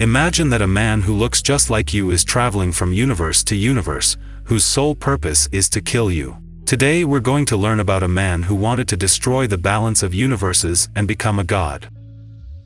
Imagine that a man who looks just like you is traveling from universe to universe, whose sole purpose is to kill you. Today we're going to learn about a man who wanted to destroy the balance of universes and become a god.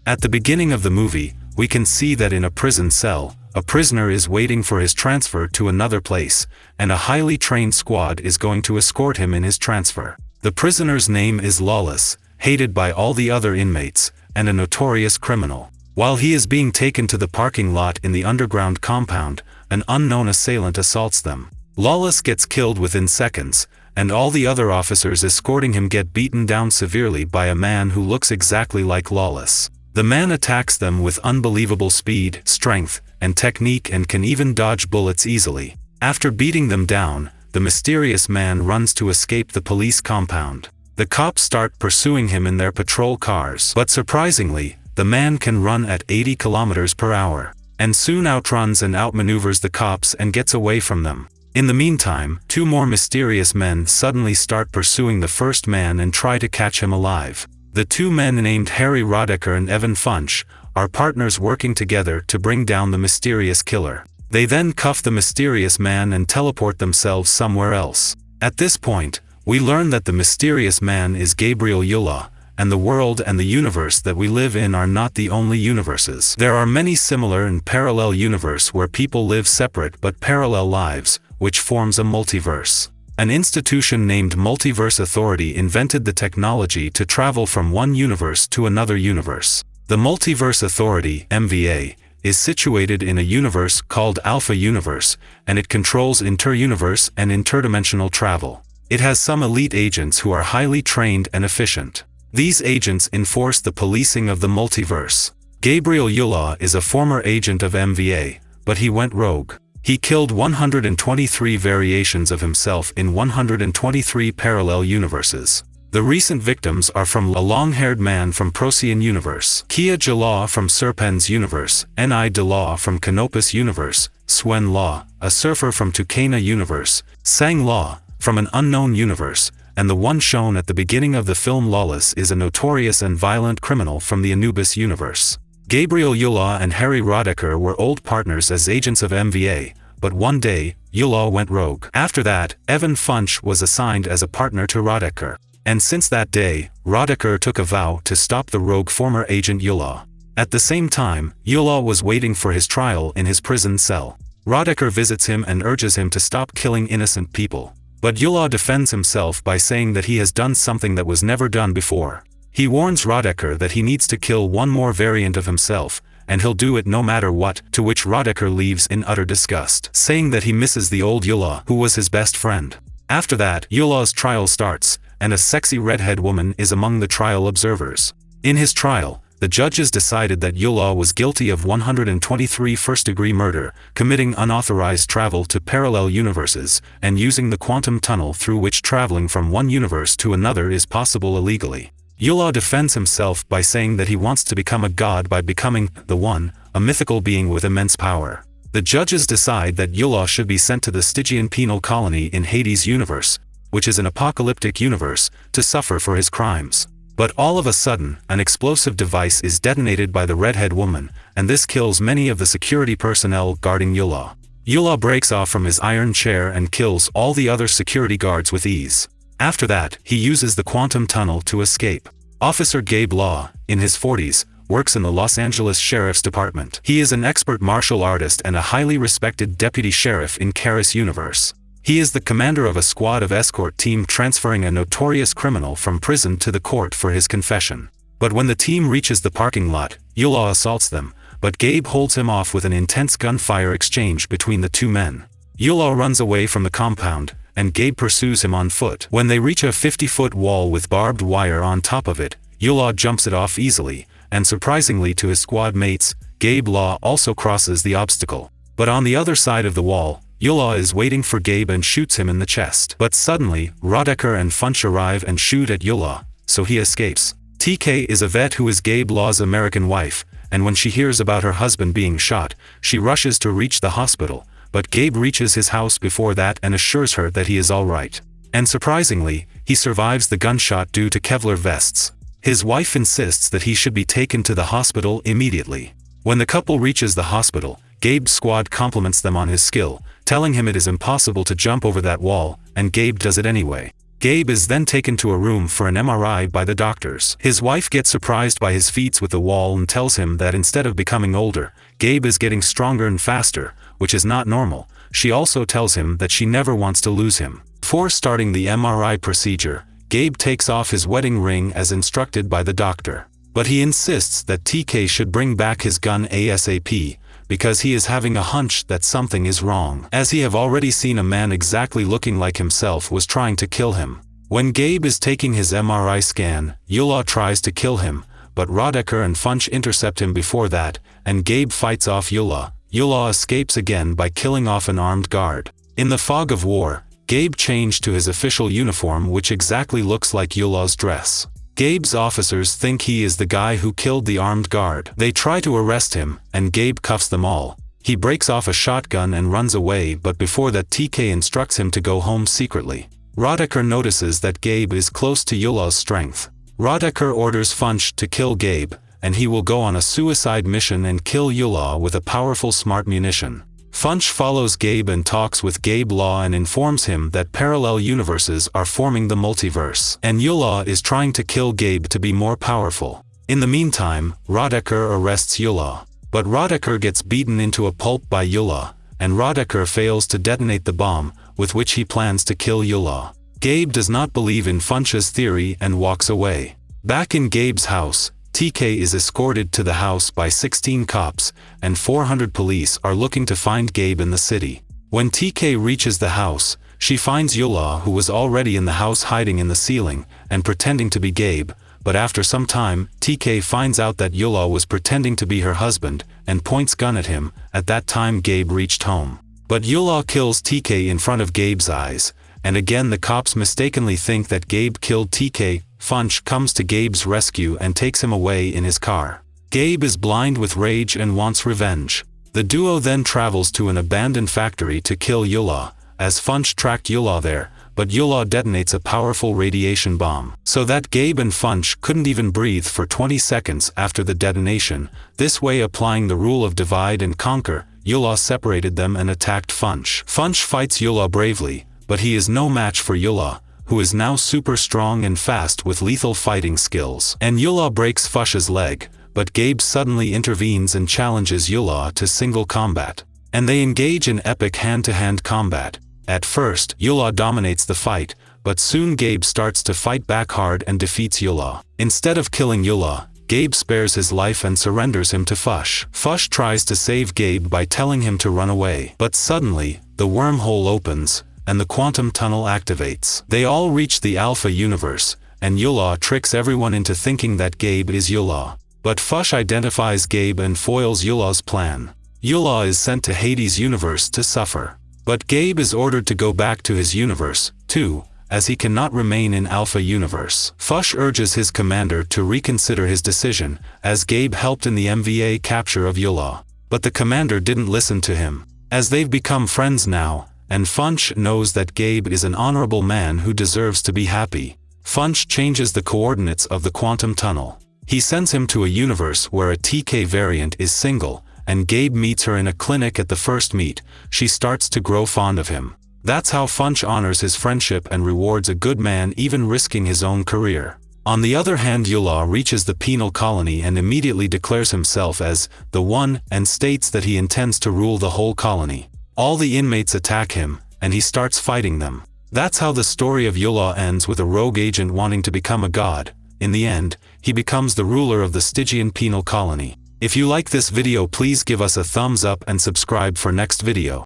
At the beginning of the movie, we can see that in a prison cell, a prisoner is waiting for his transfer to another place, and a highly trained squad is going to escort him in his transfer. The prisoner's name is Lawless, hated by all the other inmates, and a notorious criminal. While he is being taken to the parking lot in the underground compound, an unknown assailant assaults them. Lawless gets killed within seconds, and all the other officers escorting him get beaten down severely by a man who looks exactly like Lawless. The man attacks them with unbelievable speed, strength, and technique and can even dodge bullets easily. After beating them down, the mysterious man runs to escape the police compound. The cops start pursuing him in their patrol cars, but surprisingly, the man can run at 80 kilometers per hour, and soon outruns and outmaneuvers the cops and gets away from them. In the meantime, two more mysterious men suddenly start pursuing the first man and try to catch him alive. The two men named Harry Rodecker and Evan Funch are partners working together to bring down the mysterious killer. They then cuff the mysterious man and teleport themselves somewhere else. At this point, we learn that the mysterious man is Gabriel Yulaw, and the world and the universe that we live in are not the only universes. There are many similar and parallel universes where people live separate but parallel lives, which forms a multiverse. An institution named Multiverse Authority invented the technology to travel from one universe to another universe. The Multiverse Authority, MVA, is situated in a universe called Alpha Universe, and it controls inter-universe and interdimensional travel. It has some elite agents who are highly trained and efficient. These agents enforce the policing of the multiverse. Gabriel Yulaw is a former agent of MVA, but he went rogue. He killed 123 variations of himself in 123 parallel universes. The recent victims are from a long-haired man from Procyon Universe, Kia Law from Serpens Universe, Ni Law from Canopus Universe, Swen Law, a surfer from Tucana Universe, Sang Law, from an unknown universe, and the one shown at the beginning of the film Lawless is a notorious and violent criminal from the Anubis Universe. Gabriel Yulaw and Harry Rodecker were old partners as agents of MVA, but one day, Yulaw went rogue. After that, Evan Funch was assigned as a partner to Rodecker. And since that day, Rodecker took a vow to stop the rogue former agent Yulaw. At the same time, Yulaw was waiting for his trial in his prison cell. Rodecker visits him and urges him to stop killing innocent people. But Yulaw defends himself by saying that he has done something that was never done before. He warns Rodecker that he needs to kill one more variant of himself, and he'll do it no matter what, to which Rodecker leaves in utter disgust, saying that he misses the old Yulaw, who was his best friend. After that, Yulaw's trial starts, and a sexy redhead woman is among the trial observers. In his trial, the judges decided that Yulaw was guilty of 123 first-degree murder, committing unauthorized travel to parallel universes, and using the quantum tunnel through which traveling from one universe to another is possible illegally. Yulaw defends himself by saying that he wants to become a god by becoming the One, a mythical being with immense power. The judges decide that Yulaw should be sent to the Stygian penal colony in Hades universe, which is an apocalyptic universe, to suffer for his crimes. But all of a sudden, an explosive device is detonated by the redhead woman, and this kills many of the security personnel guarding Yulaw. Yulaw breaks off from his iron chair and kills all the other security guards with ease. After that, he uses the quantum tunnel to escape. Officer Gabe Law, in his 40s, works in the Los Angeles Sheriff's Department. He is an expert martial artist and a highly respected deputy sheriff in Karis Universe. He is the commander of a squad of escort team transferring a notorious criminal from prison to the court for his confession. But when the team reaches the parking lot, Yulaw assaults them, but Gabe holds him off with an intense gunfire exchange between the two men. Yulaw runs away from the compound, and Gabe pursues him on foot. When they reach a 50-foot wall with barbed wire on top of it, Yulaw jumps it off easily, and surprisingly to his squad mates, Gabe Law also crosses the obstacle. But on the other side of the wall, Yulaw is waiting for Gabe and shoots him in the chest. But suddenly, Rodecker and Funch arrive and shoot at Yulaw, so he escapes. TK is a vet who is Gabe Law's American wife, and when she hears about her husband being shot, she rushes to reach the hospital, but Gabe reaches his house before that and assures her that he is alright. And surprisingly, he survives the gunshot due to Kevlar vests. His wife insists that he should be taken to the hospital immediately. When the couple reaches the hospital, Gabe's squad compliments them on his skill, telling him it is impossible to jump over that wall, and Gabe does it anyway. Gabe is then taken to a room for an MRI by the doctors. His wife gets surprised by his feats with the wall and tells him that instead of becoming older, Gabe is getting stronger and faster, which is not normal. She also tells him that she never wants to lose him. Before starting the MRI procedure, Gabe takes off his wedding ring as instructed by the doctor. But he insists that TK should bring back his gun ASAP, because he is having a hunch that something is wrong, as he have already seen a man exactly looking like himself was trying to kill him. When Gabe is taking his MRI scan, Yulaw tries to kill him, but Rodecker and Funch intercept him before that, and Gabe fights off Yulaw. Yulaw escapes again by killing off an armed guard. In the fog of war, Gabe changed to his official uniform, which exactly looks like Yulaw's dress. Gabe's officers think he is the guy who killed the armed guard. They try to arrest him, and Gabe cuffs them all. He breaks off a shotgun and runs away, but before that TK instructs him to go home secretly. Rodecker notices that Gabe is close to Yulaw's strength. Rodecker orders Funch to kill Gabe, and he will go on a suicide mission and kill Yulaw with a powerful smart munition. Funch follows Gabe and talks with Gabe Law and informs him that parallel universes are forming the multiverse, and Yulaw is trying to kill Gabe to be more powerful. In the meantime, Rodecker arrests Yulaw. But Rodecker gets beaten into a pulp by Yulaw, and Rodecker fails to detonate the bomb, with which he plans to kill Yulaw. Gabe does not believe in Funch's theory and walks away. Back in Gabe's house, TK is escorted to the house by 16 cops, and 400 police are looking to find Gabe in the city. When TK reaches the house, she finds Yulaw, who was already in the house hiding in the ceiling, and pretending to be Gabe, but after some time, TK finds out that Yulaw was pretending to be her husband, and points gun at him. At that time Gabe reached home. But Yulaw kills TK in front of Gabe's eyes, and again the cops mistakenly think that Gabe killed TK. Funch comes to Gabe's rescue and takes him away in his car. Gabe is blind with rage and wants revenge. The duo then travels to an abandoned factory to kill Yulaw, as Funch tracked Yulaw there, but Yulaw detonates a powerful radiation bomb, so that Gabe and Funch couldn't even breathe for 20 seconds after the detonation. This way, applying the rule of divide and conquer, Yulaw separated them and attacked Funch. Funch fights Yulaw bravely, but he is no match for Yulaw, who is now super strong and fast with lethal fighting skills. And Yulaw breaks Funch's leg, but Gabe suddenly intervenes and challenges Yulaw to single combat. And they engage in epic hand-to-hand combat. At first, Yulaw dominates the fight, but soon Gabe starts to fight back hard and defeats Yulaw. Instead of killing Yulaw, Gabe spares his life and surrenders him to Funch. Funch tries to save Gabe by telling him to run away. But suddenly, the wormhole opens, and the quantum tunnel activates. They all reach the Alpha universe, and Yulaw tricks everyone into thinking that Gabe is Yulaw. But Funch identifies Gabe and foils Yulaw's plan. Yulaw is sent to Hades' universe to suffer. But Gabe is ordered to go back to his universe, too, as he cannot remain in Alpha universe. Funch urges his commander to reconsider his decision, as Gabe helped in the MVA capture of Yulaw. But the commander didn't listen to him, as they've become friends now, and Funch knows that Gabe is an honorable man who deserves to be happy. Funch changes the coordinates of the quantum tunnel. He sends him to a universe where a TK variant is single, and Gabe meets her in a clinic. At the first meet, she starts to grow fond of him. That's how Funch honors his friendship and rewards a good man, even risking his own career. On the other hand, Yulaw reaches the penal colony and immediately declares himself as the one, and states that he intends to rule the whole colony. All the inmates attack him, and he starts fighting them. That's how the story of Yulaw ends, with a rogue agent wanting to become a god. In the end, he becomes the ruler of the Stygian penal colony. If you like this video, please give us a thumbs up and subscribe for next video.